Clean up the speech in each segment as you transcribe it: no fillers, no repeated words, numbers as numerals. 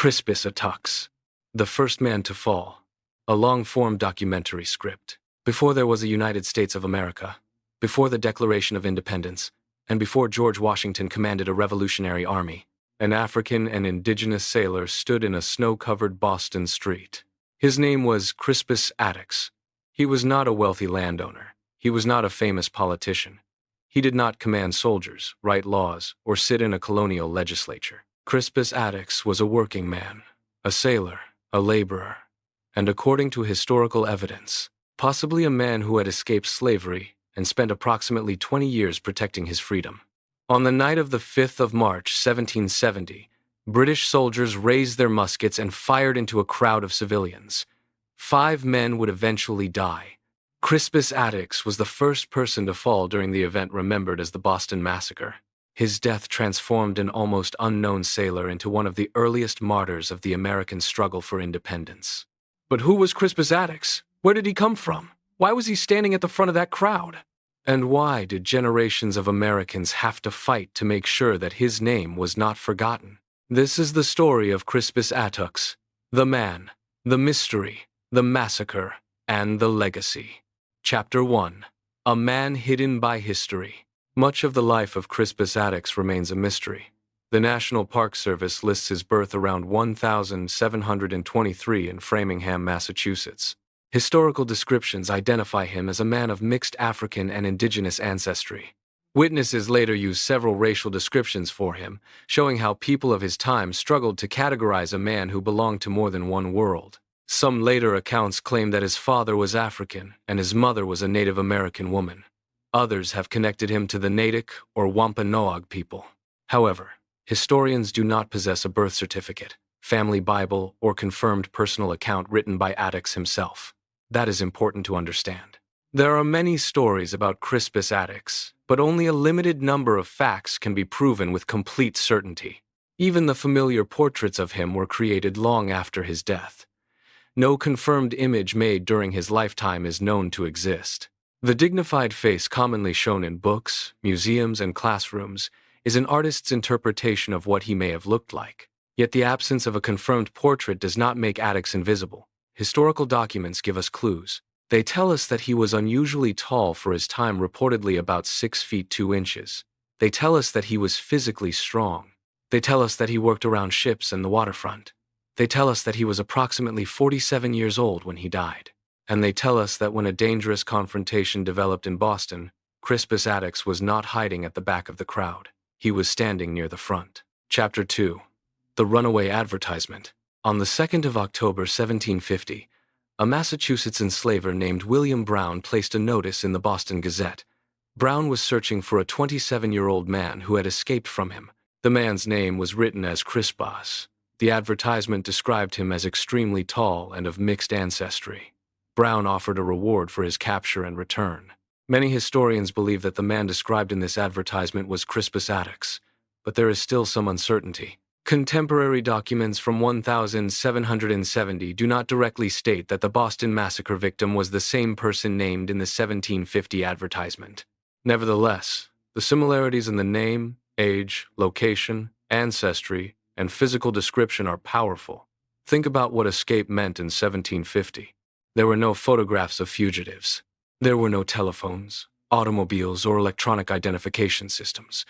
Crispus Attucks, The First Man to Fall, a long-form documentary script. Before there was a United States of America, before the Declaration of Independence, and before George Washington commanded a revolutionary army, an African and Indigenous sailor stood in a snow-covered Boston street. His name was Crispus Attucks. He was not a wealthy landowner. He was not a famous politician. He did not command soldiers, write laws, or sit in a colonial legislature. Crispus Attucks was a working man, a sailor, a laborer, and according to historical evidence, possibly a man who had escaped slavery and spent approximately 20 years protecting his freedom. On the night of the 5th of March, 1770, British soldiers raised their muskets and fired into a crowd of civilians. 5 men would eventually die. Crispus Attucks was the first person to fall during the event remembered as the Boston Massacre. His death transformed an almost unknown sailor into one of the earliest martyrs of the American struggle for independence. But who was Crispus Attucks? Where did he come from? Why was he standing at the front of that crowd? And why did generations of Americans have to fight to make sure that his name was not forgotten? This is the story of Crispus Attucks, the man, the mystery, the massacre, and the legacy. Chapter 1. A Man Hidden by History. Much of the life of Crispus Attucks remains a mystery. The National Park Service lists his birth around 1723 in Framingham, Massachusetts. Historical descriptions identify him as a man of mixed African and Indigenous ancestry. Witnesses later used several racial descriptions for him, showing how people of his time struggled to categorize a man who belonged to more than one world. Some later accounts claim that his father was African and his mother was a Native American woman. Others have connected him to the Natick or Wampanoag people. However, historians do not possess a birth certificate, family Bible, or confirmed personal account written by Attucks himself. That is important to understand. There are many stories about Crispus Attucks, but only a limited number of facts can be proven with complete certainty. Even the familiar portraits of him were created long after his death. No confirmed image made during his lifetime is known to exist. The dignified face commonly shown in books, museums, and classrooms is an artist's interpretation of what he may have looked like. Yet the absence of a confirmed portrait does not make Attucks invisible. Historical documents give us clues. They tell us that he was unusually tall for his time, reportedly about 6 feet 2 inches. They tell us that he was physically strong. They tell us that he worked around ships and the waterfront. They tell us that he was approximately 47 years old when he died. And they tell us that when a dangerous confrontation developed in Boston, Crispus Attucks was not hiding at the back of the crowd. He was standing near the front. Chapter 2. The Runaway Advertisement. On the 2nd of October, 1750, a Massachusetts enslaver named William Brown placed a notice in the Boston Gazette. Brown was searching for a 27-year-old man who had escaped from him. The man's name was written as Crispus. The advertisement described him as extremely tall and of mixed ancestry. Brown offered a reward for his capture and return. Many historians believe that the man described in this advertisement was Crispus Attucks, but there is still some uncertainty. Contemporary documents from 1770 do not directly state that the Boston Massacre victim was the same person named in the 1750 advertisement. Nevertheless, the similarities in the name, age, location, ancestry, and physical description are powerful. Think about what escape meant in 1750. There were no photographs of fugitives. There were no telephones, automobiles, or electronic identification systems.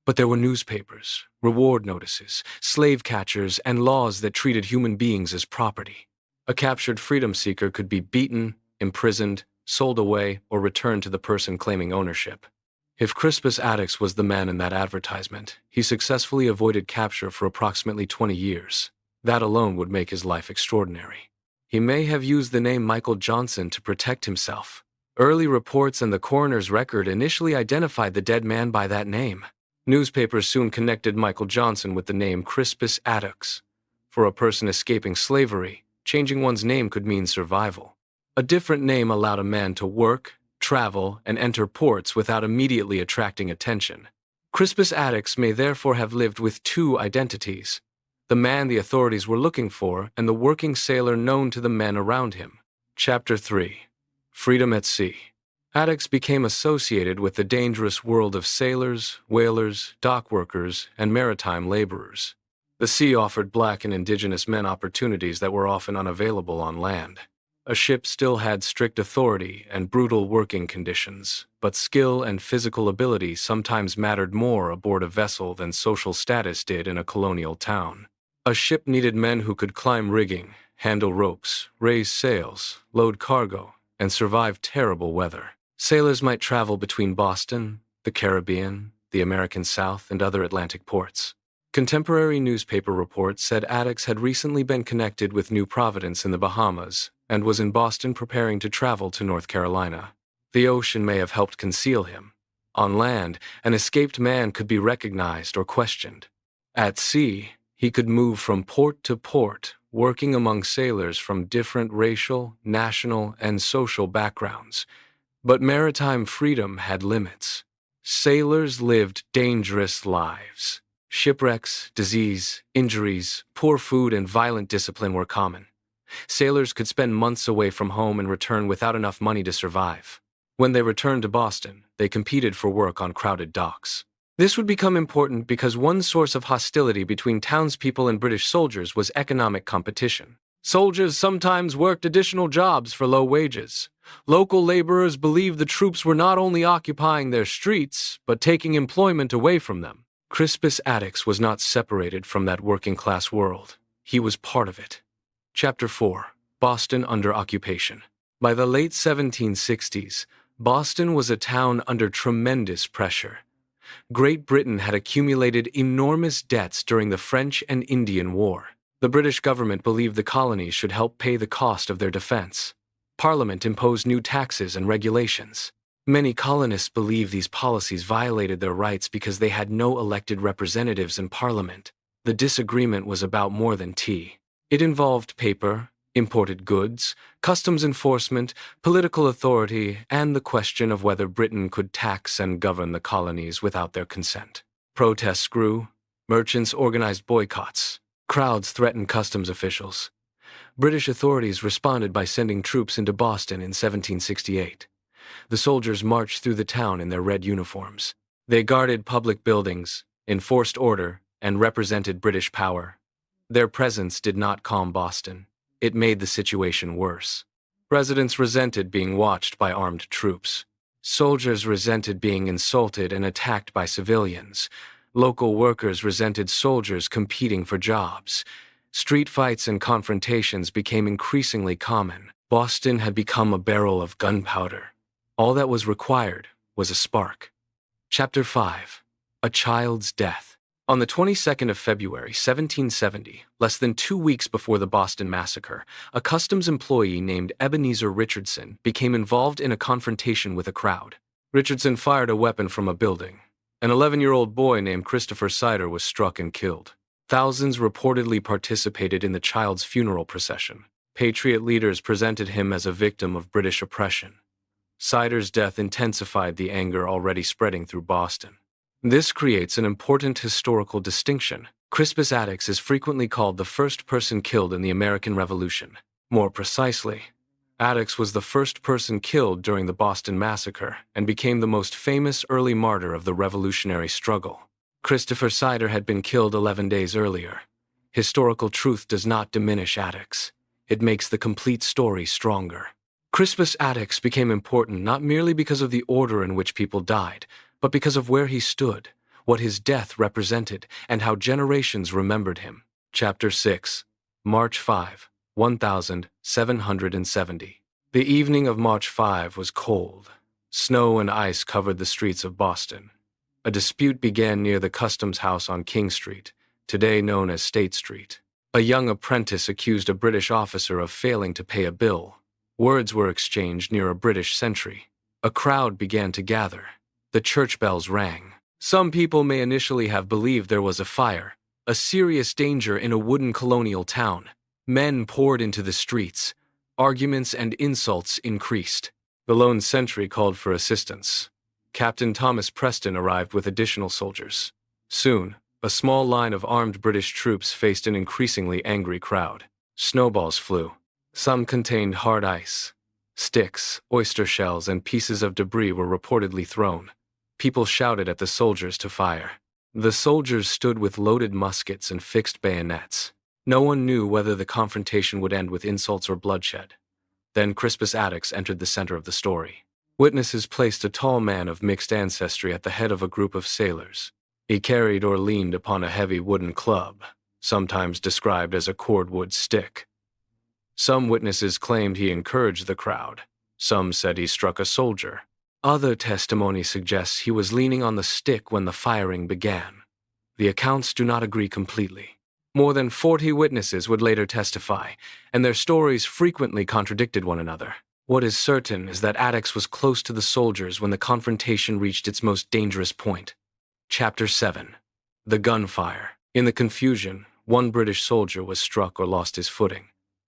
But there were newspapers, reward notices, slave catchers, and laws that treated human beings as property. A captured freedom seeker could be beaten, imprisoned, sold away, or returned to the person claiming ownership. If Crispus Attucks was the man in that advertisement, he successfully avoided capture for approximately 20 years. That alone would make his life extraordinary. He may have used the name Michael Johnson to protect himself. Early reports and the coroner's record initially identified the dead man by that name. Newspapers soon connected Michael Johnson with the name Crispus Attucks. For a person escaping slavery, changing one's name could mean survival. A different name allowed a man to work, travel, and enter ports without immediately attracting attention. Crispus Attucks may therefore have lived with 2 identities: the man the authorities were looking for and the working sailor known to the men around him. Chapter 3. Freedom at Sea. Attucks became associated with the dangerous world of sailors, whalers, dock workers, and maritime laborers. The sea offered black and indigenous men opportunities that were often unavailable on land. A ship still had strict authority and brutal working conditions, but skill and physical ability sometimes mattered more aboard a vessel than social status did in a colonial town. A ship needed men who could climb rigging, handle ropes, raise sails, load cargo, and survive terrible weather. Sailors might travel between Boston, the Caribbean, the American South, and other Atlantic ports. Contemporary newspaper reports said Attucks had recently been connected with New Providence in the Bahamas and was in Boston preparing to travel to North Carolina. The ocean may have helped conceal him. On land, an escaped man could be recognized or questioned. At sea, he could move from port to port, working among sailors from different racial, national, and social backgrounds. But maritime freedom had limits. Sailors lived dangerous lives. Shipwrecks, disease, injuries, poor food, and violent discipline were common. Sailors could spend months away from home and return without enough money to survive. When they returned to Boston, they competed for work on crowded docks. This would become important because one source of hostility between townspeople and British soldiers was economic competition. Soldiers sometimes worked additional jobs for low wages. Local laborers believed the troops were not only occupying their streets, but taking employment away from them. Crispus Attucks was not separated from that working-class world. He was part of it. Chapter 4. Boston under occupation. By the late 1760s, Boston was a town under tremendous pressure. Great Britain had accumulated enormous debts during the French and Indian War. The British government believed the colonies should help pay the cost of their defense. Parliament imposed new taxes and regulations. Many colonists believed these policies violated their rights because they had no elected representatives in Parliament. The disagreement was about more than tea. It involved paper, imported goods, customs enforcement, political authority, and the question of whether Britain could tax and govern the colonies without their consent. Protests grew. Merchants organized boycotts. Crowds threatened customs officials. British authorities responded by sending troops into Boston in 1768. The soldiers marched through the town in their red uniforms. They guarded public buildings, enforced order, and represented British power. Their presence did not calm Boston. It made the situation worse. Residents resented being watched by armed troops. Soldiers resented being insulted and attacked by civilians. Local workers resented soldiers competing for jobs. Street fights and confrontations became increasingly common. Boston had become a barrel of gunpowder. All that was required was a spark. Chapter 5. A Child's Death. On the 22nd of February, 1770, less than 2 weeks before the Boston Massacre, a customs employee named Ebenezer Richardson became involved in a confrontation with a crowd. Richardson fired a weapon from a building. An 11-year-old boy named Christopher Sider was struck and killed. Thousands reportedly participated in the child's funeral procession. Patriot leaders presented him as a victim of British oppression. Sider's death intensified the anger already spreading through Boston. This creates an important historical distinction. Crispus Attucks is frequently called the first person killed in the American Revolution. More precisely, Attucks was the first person killed during the Boston Massacre and became the most famous early martyr of the revolutionary struggle. Christopher Sider had been killed 11 days earlier. Historical truth does not diminish Attucks. It makes the complete story stronger. Crispus Attucks became important not merely because of the order in which people died, but because of where he stood, what his death represented, and how generations remembered him. Chapter 6. March 5, 1770. The evening of March 5 was cold. Snow and ice covered the streets of Boston. A dispute began near the customs house on King Street, today known as State Street. A young apprentice accused a British officer of failing to pay a bill. Words were exchanged near a British sentry. A crowd began to gather. The church bells rang. Some people may initially have believed there was a fire, a serious danger in a wooden colonial town. Men poured into the streets. Arguments and insults increased. The lone sentry called for assistance. Captain Thomas Preston arrived with additional soldiers. Soon, a small line of armed British troops faced an increasingly angry crowd. Snowballs flew. Some contained hard ice. Sticks, oyster shells, and pieces of debris were reportedly thrown. People shouted at the soldiers to fire. The soldiers stood with loaded muskets and fixed bayonets. No one knew whether the confrontation would end with insults or bloodshed. Then Crispus Attucks entered the center of the story. Witnesses placed a tall man of mixed ancestry at the head of a group of sailors. He carried or leaned upon a heavy wooden club, sometimes described as a cordwood stick. Some witnesses claimed he encouraged the crowd. Some said he struck a soldier. Other testimony suggests he was leaning on the stick when the firing began. The accounts do not agree completely. More than 40 witnesses would later testify, and their stories frequently contradicted one another. What is certain is that Attucks was close to the soldiers when the confrontation reached its most dangerous point. Chapter 7. The Gunfire. In the confusion, one British soldier was struck or lost his footing.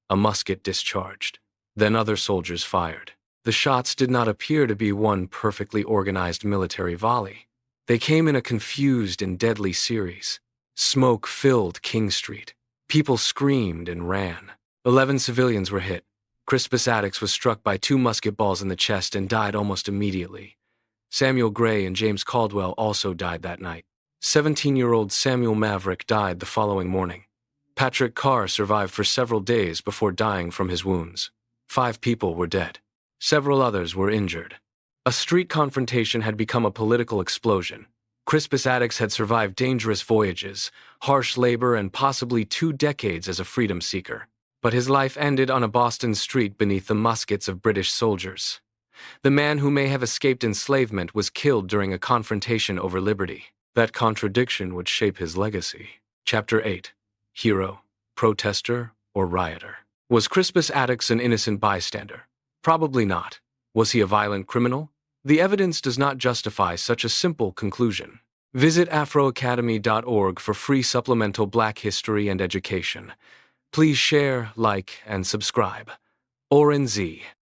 A musket discharged. Then other soldiers fired. The shots did not appear to be one perfectly organized military volley. They came in a confused and deadly series. Smoke filled King Street. People screamed and ran. 11 civilians were hit. Crispus Attucks was struck by 2 musket balls in the chest and died almost immediately. Samuel Gray and James Caldwell also died that night. 17-year-old Samuel Maverick died the following morning. Patrick Carr survived for several days before dying from his wounds. 5 people were dead. Several others were injured. A street confrontation had become a political explosion. Crispus Attucks had survived dangerous voyages, harsh labor, and possibly 2 decades as a freedom seeker. But his life ended on a Boston street beneath the muskets of British soldiers. The man who may have escaped enslavement was killed during a confrontation over liberty. That contradiction would shape his legacy. Chapter 8. Hero, protester, or rioter? Was Crispus Attucks an innocent bystander? Probably not. Was he a violent criminal? The evidence does not justify such a simple conclusion. Visit afroacademy.org for free supplemental Black history and education. Please share, like, and subscribe. Oren Z.